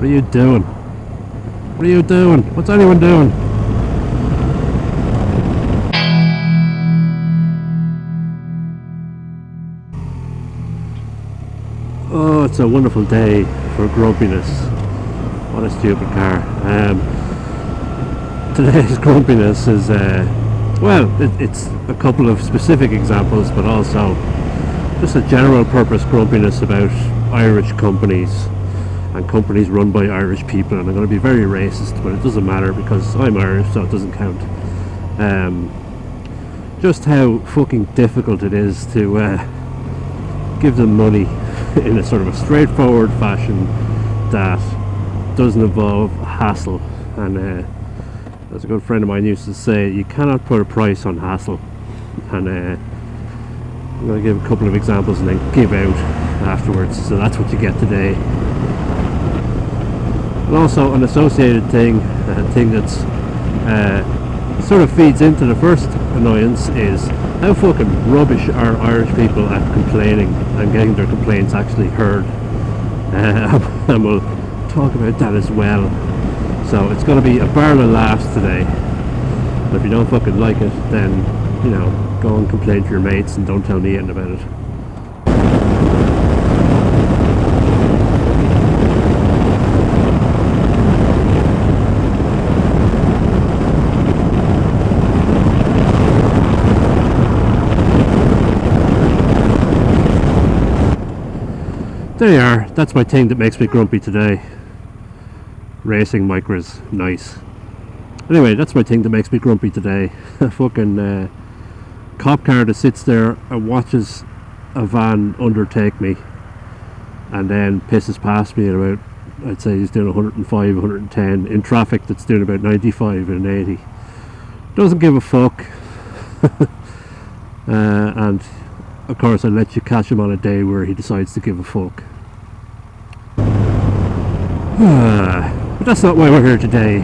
What are you doing? What are you doing? What's anyone doing? Oh, it's a wonderful day for grumpiness. What a stupid car. Today's grumpiness is, it's a couple of specific examples, but also just a general purpose grumpiness about Irish companies and companies run by Irish people. And I'm going to be very racist, but it doesn't matter because I'm Irish, so it doesn't count. Just how fucking difficult it is to give them money in a sort of a straightforward fashion that doesn't involve hassle. And as a good friend of mine used to say, you cannot put a price on hassle. And I'm going to give a couple of examples and then give out afterwards. So that's what you get today. And also an associated thing, a thing that's sort of feeds into the first annoyance, is how fucking rubbish are Irish people at complaining and getting their complaints actually heard. And we'll talk about that as well. So it's going to be a barrel of laughs today. But if you don't fucking like it, then, you know, go and complain to your mates and don't tell me anything about it. There you are. That's my thing that makes me grumpy today. Racing micros, nice. Anyway, that's my thing that makes me grumpy today. A fucking cop car that sits there and watches a van undertake me and then pisses past me at about, I'd say he's doing 105, 110 in traffic that's doing about 95 and 80. Doesn't give a fuck. And of course I let you catch him on a day where he decides to give a fuck. But that's not why we're here today.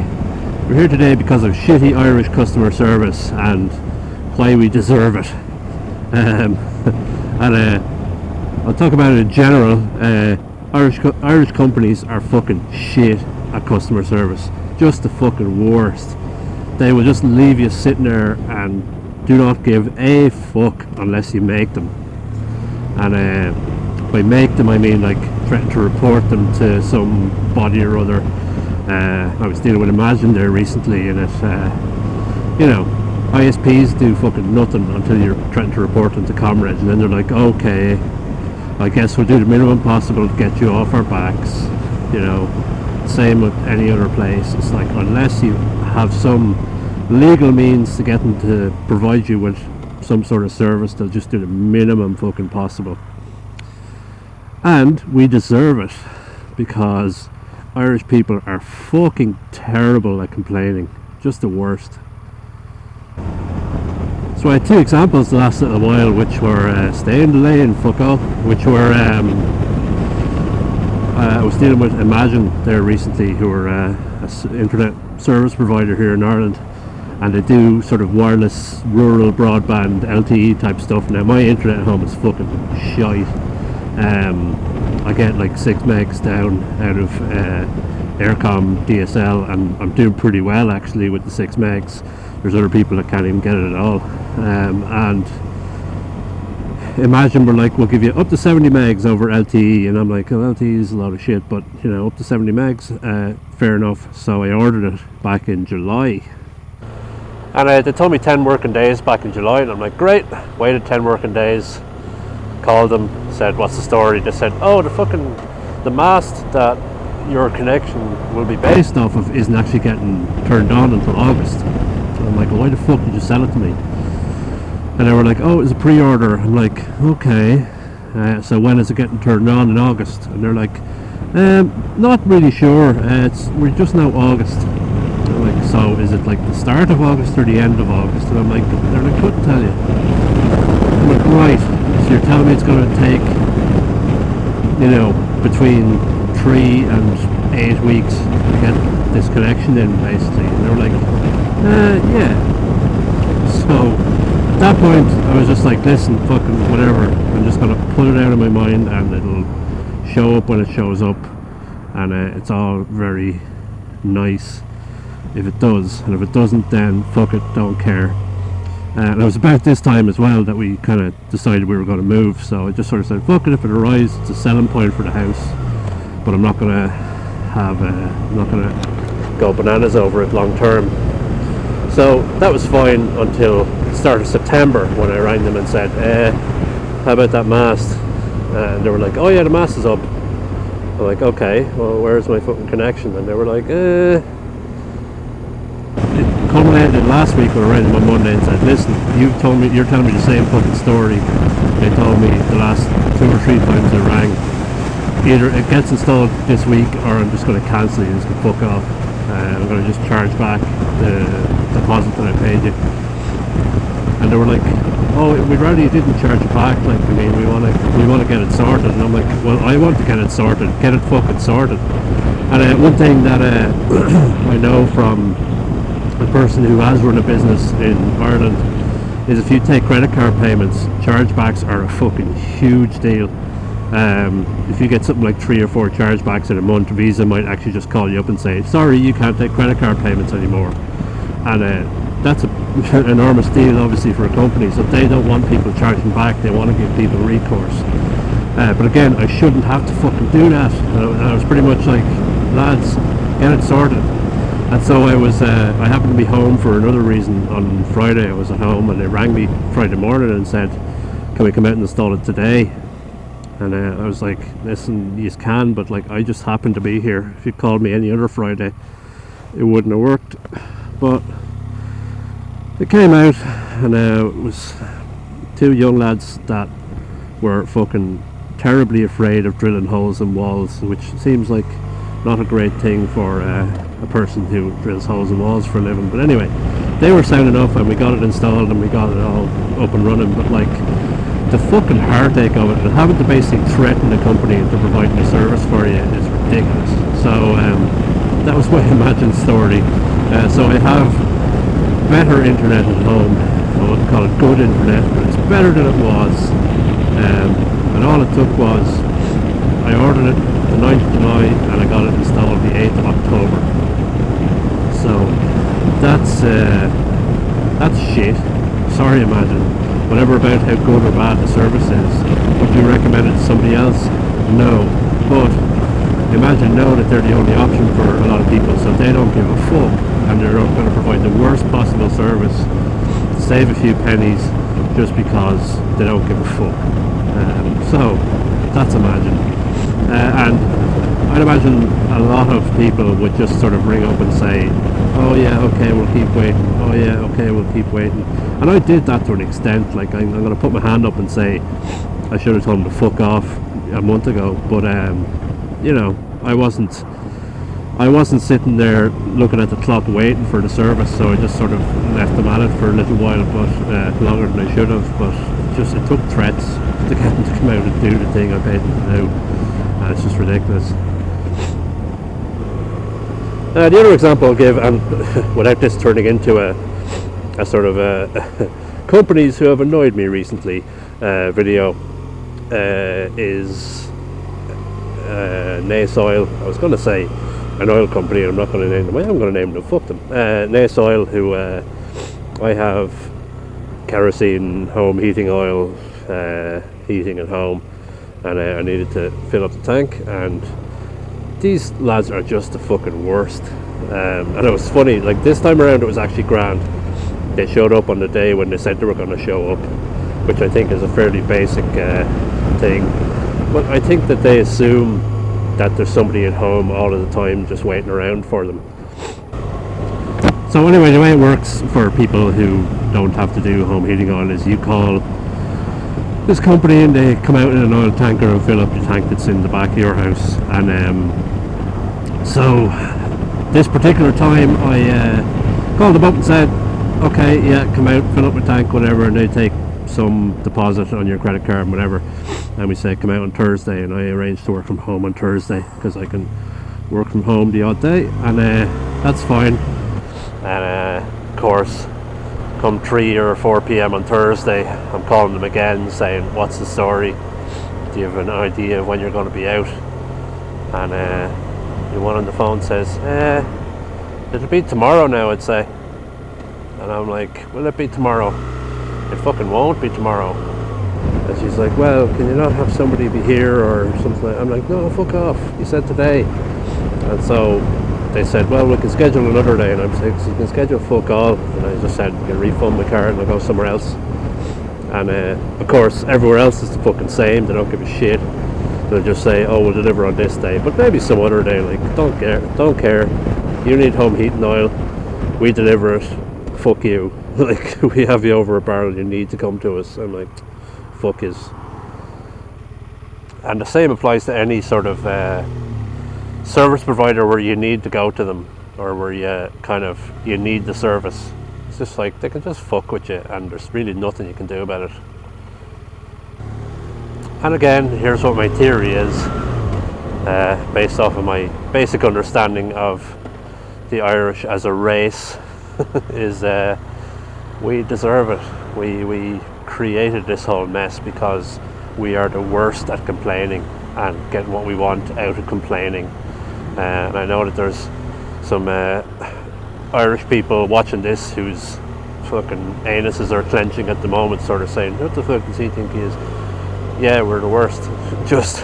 We're here today because of shitty Irish customer service and why we deserve it. And I'll talk about it in general. Irish companies are fucking shit at customer service. Just the fucking worst. They will just leave you sitting there and do not give a fuck unless you make them. And by make them I mean like threaten to report them to some body or other. I was dealing with Imagine there recently, and you know, ISPs do fucking nothing until you're trying to report them to Comrades, and then they're like, okay, I guess we'll do the minimum possible to get you off our backs. You know, same with any other place. It's like, unless you have some legal means to get them to provide you with some sort of service, they'll just do the minimum fucking possible. And we deserve it, because Irish people are fucking terrible at complaining. Just the worst. So I had two examples the last little while, which were stay in the lane, fuck off, which were I was dealing with Imagine there recently, who are an internet service provider here in Ireland, and they do sort of wireless rural broadband LTE type stuff. Now my internet at home is fucking shite. I get like 6 megs down out of Aircom DSL, and I'm doing pretty well actually with the 6 megs. There's other people that can't even get it at all. And Imagine we're like, we'll give you up to 70 megs over LTE, and I'm like, oh, LTE is a lot of shit, but you know, up to 70 megs, fair enough. So I ordered it back in July, and they told me 10 working days back in July, and I'm like, great. Waited 10 working days, called them, said, what's the story? They said, oh, the mast that your connection will be based off of isn't actually getting turned on until August. So I'm like, well, why the fuck did you sell it to me? And they were like, oh, it was a pre-order. I'm like, okay, so when is it getting turned on in August? And they're like, not really sure, we're just now August. And I'm like, so is it like the start of August or the end of August? And I'm like, they're like, couldn't tell you. I'm like, right. So you're telling me it's going to take, you know, between 3 and 8 weeks to get this connection in, basically. And they were like, yeah. So at that point I was just like, listen, fucking whatever, I'm just going to put it out of my mind and it'll show up when it shows up. and it's all very nice if it does, and if it doesn't, then fuck it, don't care. And it was about this time as well that we kind of decided we were going to move, so I just sort of said, fuck it, if it arrives, it's a selling point for the house, but I'm not going to go bananas over it long term. So that was fine until the start of September, when I rang them and said, how about that mast? And they were like, oh yeah, the mast is up. I'm like, okay, well, where's my fucking connection? And they were like, it culminated last week when I rang them on Monday and said, listen, you're telling me the same fucking story they told me the last 2 or 3 times I rang. Either it gets installed this week, or I'm just going to cancel you and just fuck off. I'm going to just charge back the deposit that I paid you. And they were like, oh, we'd rather you didn't charge it back, like, I mean, we want to get it sorted. And I'm like, well, I want to get it sorted, get it fucking sorted. And one thing that I know from a person who has run a business in Ireland is if you take credit card payments, chargebacks are a fucking huge deal. If you get something like 3 or 4 chargebacks in a month, Visa might actually just call you up and say, sorry, you can't take credit card payments anymore. And that's an enormous deal, obviously, for a company. So they don't want people charging back, they want to give people recourse. But again, I shouldn't have to fucking do that. And I was pretty much like, lads, get it sorted. And so I happened to be home for another reason. On Friday I was at home, and they rang me Friday morning and said, can we come out and install it today? And I was like, listen, you can, but like, I just happened to be here. If you called me any other Friday, it wouldn't have worked. But it came out, and it was 2 young lads that were fucking terribly afraid of drilling holes in walls, which seems like not a great thing for a person who drills holes in walls for a living. But anyway, they were sound enough, and we got it installed and we got it all up and running. But like, the fucking heartache of it, and having to basically threaten the company into providing a service for you, is ridiculous. So that was my imagined story. So I have better internet at home. I wouldn't call it good internet, but it's better than it was. And all it took was, I ordered it the 9th of July and I got it installed the 8th of October. So that's shit. Sorry, Imagine. Whatever about how good or bad the service is. Would you recommend it to somebody else? No. But Imagine know that they're the only option for a lot of people, so they don't give a fuck, and they're going to provide the worst possible service to save a few pennies just because they don't give a fuck. So that's Imagine. And I'd imagine a lot of people would just sort of ring up and say, oh yeah, okay, we'll keep waiting. Oh yeah, okay, we'll keep waiting. And I did that to an extent. Like, I'm going to put my hand up and say I should have told them to fuck off a month ago. But you know, I wasn't sitting there looking at the clock waiting for the service. So I just sort of left them at it for a little while, but longer than I should have. But it took threats to get them to come out and do the thing I paid them to do. And it's just ridiculous. The other example I'll give, and without this turning into a sort of companies who have annoyed me recently video, is Nace Oil. I was going to say an oil company, I'm not going to name them. I am going to name them, fuck them. Nace Oil, who I have kerosene home heating oil, heating at home, and I needed to fill up the tank, and these lads are just the fucking worst. And it was funny, like this time around it was actually grand. They showed up on the day when they said they were going to show up, which I think is a fairly basic thing. But I think that they assume that there's somebody at home all of the time just waiting around for them. So anyway, the way it works for people who don't have to do home heating oil is you call this company and they come out in an oil tanker and fill up your tank that's in the back of your house. And so this particular time I called them up and said, okay, yeah, come out, fill up my tank, whatever, and they take some deposit on your credit card and whatever, and we say come out on Thursday, and I arranged to work from home on Thursday because I can work from home the odd day, and that's fine. And of course, come 3 or 4 p.m. on Thursday, I'm calling them again saying, what's the story? Do you have an idea of when you're going to be out? And The one on the phone says, it'll be tomorrow now, I'd say. And I'm like, will it be tomorrow? It fucking won't be tomorrow. And she's like, well, can you not have somebody be here or something like that? I'm like, no, fuck off. You said today. And so they said, well, we can schedule another day. And I'm like, so you can schedule fuck all. And I just said, you can refund my card and I'll go somewhere else. And of course, everywhere else is the fucking same. They don't give a shit. They'll just say, oh, we'll deliver on this day. But maybe some other day. Like, don't care. You need home heating oil. We deliver it. Fuck you. Like, we have you over a barrel. You need to come to us. I'm like, fuck is. And the same applies to any sort of service provider where you need to go to them, or where you need the service. It's just like they can just fuck with you, and there's really nothing you can do about it. And again, here's what my theory is, based off of my basic understanding of the Irish as a race, is we deserve it. We created this whole mess because we are the worst at complaining and getting what we want out of complaining. And I know that there's some Irish people watching this whose fucking anuses are clenching at the moment, sort of saying, what the fuck does he think he is? Yeah, we're the worst. Just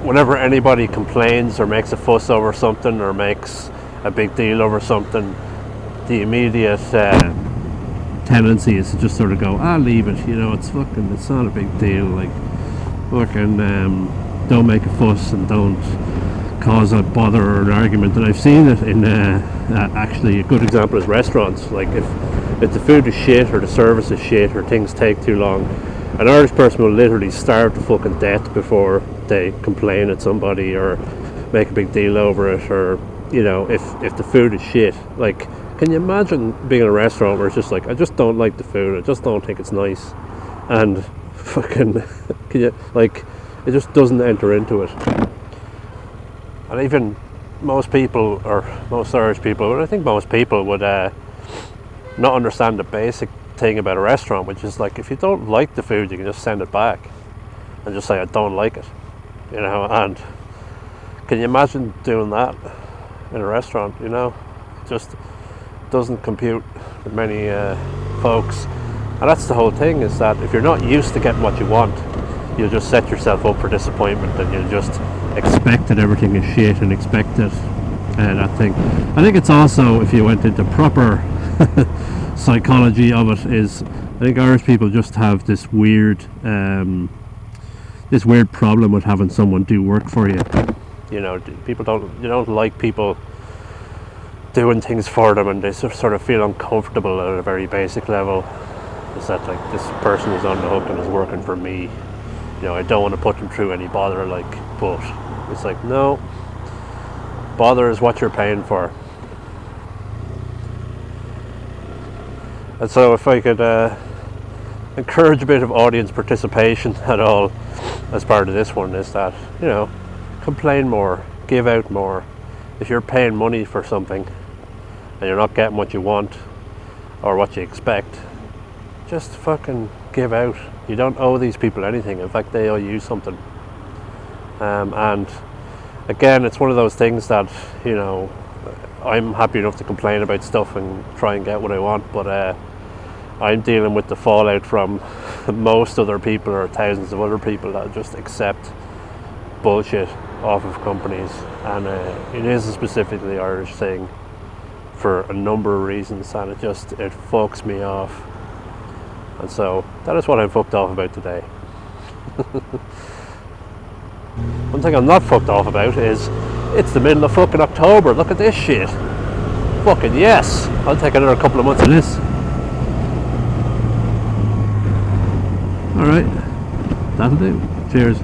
whenever anybody complains or makes a fuss over something or makes a big deal over something, the immediate tendency is to just sort of go, leave it, it's not a big deal, like, fucking don't make a fuss and don't cause a bother or an argument. And I've seen it in actually a good example is restaurants. Like, if the food is shit or the service is shit or things take too long, an Irish person will literally starve to fucking death before they complain at somebody or make a big deal over it, or if the food is shit. Like, can you imagine being in a restaurant where it's just like, I just don't like the food, I just don't think it's nice, and fucking it just doesn't enter into it. And even most people, or most Irish people, but I think most people would not understand the basic thing about a restaurant, which is like, if you don't like the food, you can just send it back and just say, I don't like it, and can you imagine doing that in a restaurant? Just doesn't compute with many folks. And that's the whole thing, is that if you're not used to getting what you want, you'll just set yourself up for disappointment, and you'll just expect that everything is shit and expect that thing. I think it's also, if you went into proper psychology of it, is I think Irish people just have this weird problem with having someone do work for you. You don't like people doing things for them, and they sort of feel uncomfortable at a very basic level. Is that, like, this person is on the hook and is working for me? I don't want to put them through any bother, but it's like, no, bother is what you're paying for. And so if I could encourage a bit of audience participation at all as part of this one, is that, complain more, give out more. If you're paying money for something and you're not getting what you want or what you expect, just fucking give out. You don't owe these people anything. In fact, they owe you something. And again, it's one of those things that, I'm happy enough to complain about stuff and try and get what I want, but I'm dealing with the fallout from most other people, or thousands of other people, that just accept bullshit off of companies. And it is a specifically Irish thing for a number of reasons, and it fucks me off. And so that is what I'm fucked off about today. One thing I'm not fucked off about is it's the middle of fucking October. Look at this shit. Fucking yes. I'll take another couple of months of this. Alright. That'll do. Cheers.